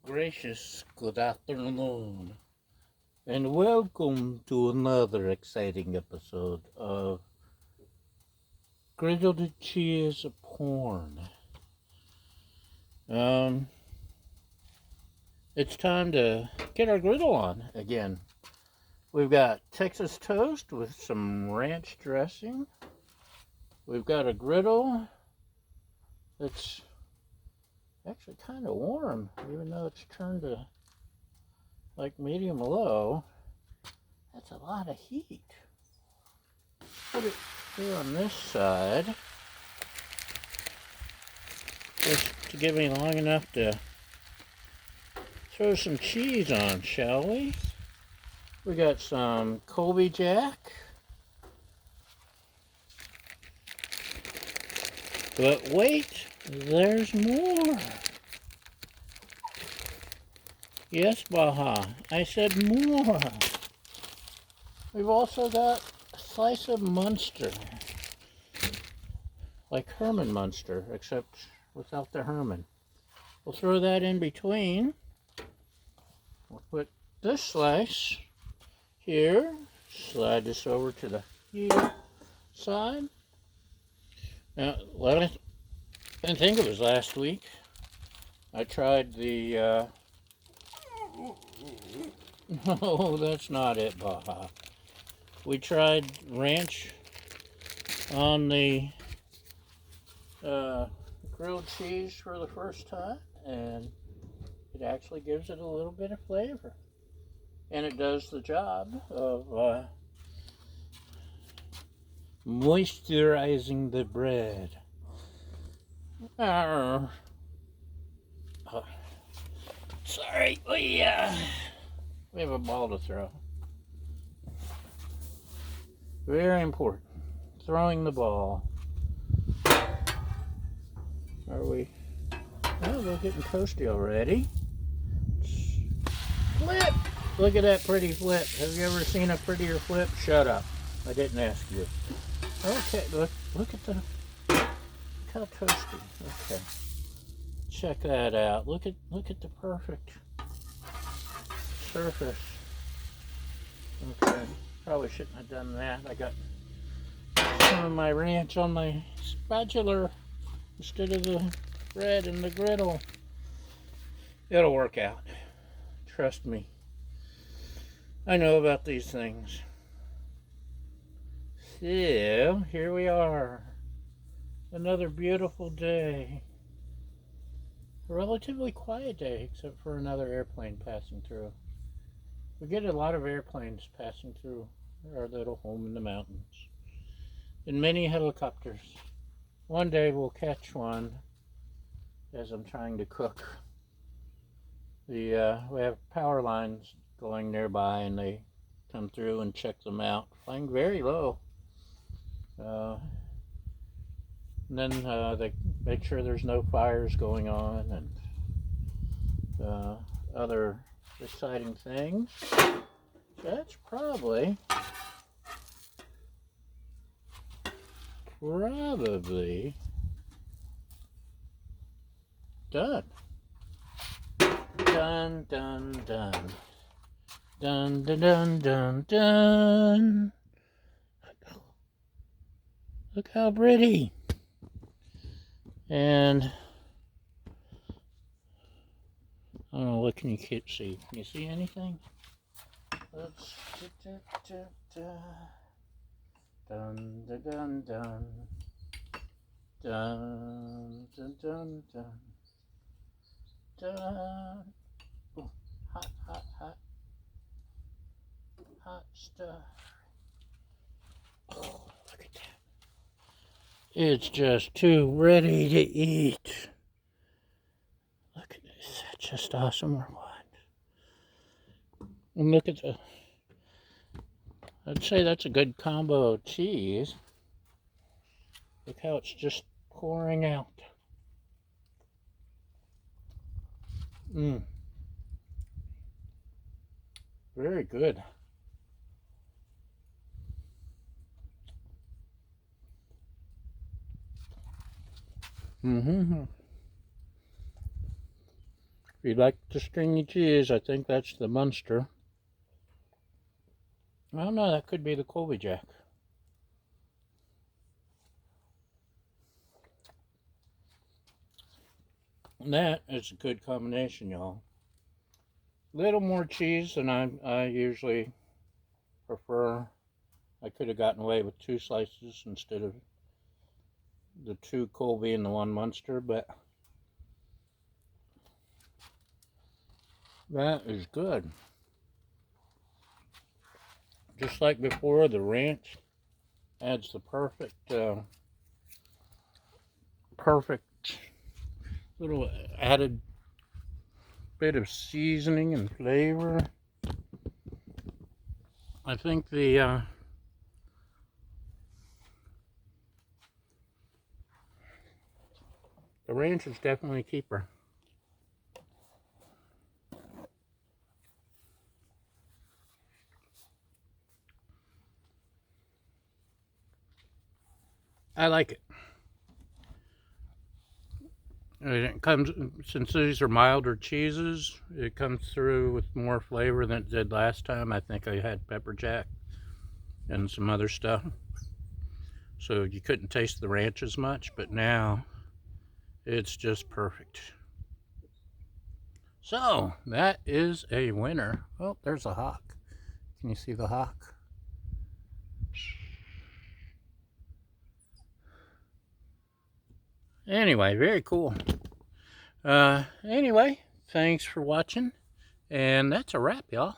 Gracious good afternoon, and welcome to another exciting episode of Griddle Porn. Um, it's time to get our griddle on again. We've got Texas toast with some ranch dressing. We've got a griddle that's actually kind of warm, even though it's turned to like medium low. That's a lot of heat. Put it here on this side, just to give me long enough to throw some cheese on, shall we? We got some Colby Jack. But wait, there's more. Yes, Baja, I said more. We've also got a slice of Muenster. Like Herman Muenster, except without the Herman. We'll throw that in between. We'll put this slice here. Slide this over to the here side. Now, I think it was last week, I tried the, no, that's not it, Baja. We tried ranch on the grilled cheese for the first time, and it actually gives it a little bit of flavor. And it does the job of moisturizing the bread. Sorry, we have a ball to throw. Very important. Throwing the ball. Are we? Oh, we're getting toasty already. Flip! Look at that pretty flip. Have you ever seen a prettier flip? Shut up. I didn't ask you. Okay, look at how toasty. Okay. Check that out. Look at the perfect surface. Okay. Probably shouldn't have done that. I got some of my ranch on my spatula instead of the bread and the griddle. It'll work out. Trust me. I know about these things. So, here we are. Another beautiful day. A relatively quiet day, except for another airplane passing through. We get a lot of airplanes passing through our little home in the mountains. And many helicopters. One day we'll catch one as I'm trying to cook. We have power lines going nearby, and they come through and check them out, flying very low. And then they make sure there's no fires going on and other exciting things. That's probably done. Done, done, done. Dun, dun, dun, dun, dun. Look how pretty. And I don't know, what can you see? Can you see anything? Let's dun dun dun dun dun dun dun dun dun. Ooh, hot, hot, hot, hot stuff. Oh, look at that. It's just too ready to eat. Look at this. That's just awesome or what? And look at I'd say that's a good combo of cheese. Look how it's just pouring out. Very good. you like the stringy cheese, I think that's the Muenster. I don't know, that could be the Colby Jack. And that is a good combination, y'all. Little more cheese than I usually prefer. I could have gotten away with 2 slices instead of the 2 Colby and the 1 Muenster, but that is good. Just like before, the ranch adds the perfect little added bit of seasoning and flavor. I think the ranch is definitely a keeper. I like it. It comes, since these are milder cheeses, it comes through with more flavor than it did last time. I think I had pepper jack and some other stuff, so you couldn't taste the ranch as much, but now it's just perfect. So that is a winner. Oh, there's a hawk. Can you see the hawk? Anyway, very cool. Anyway, thanks for watching, and that's a wrap, y'all.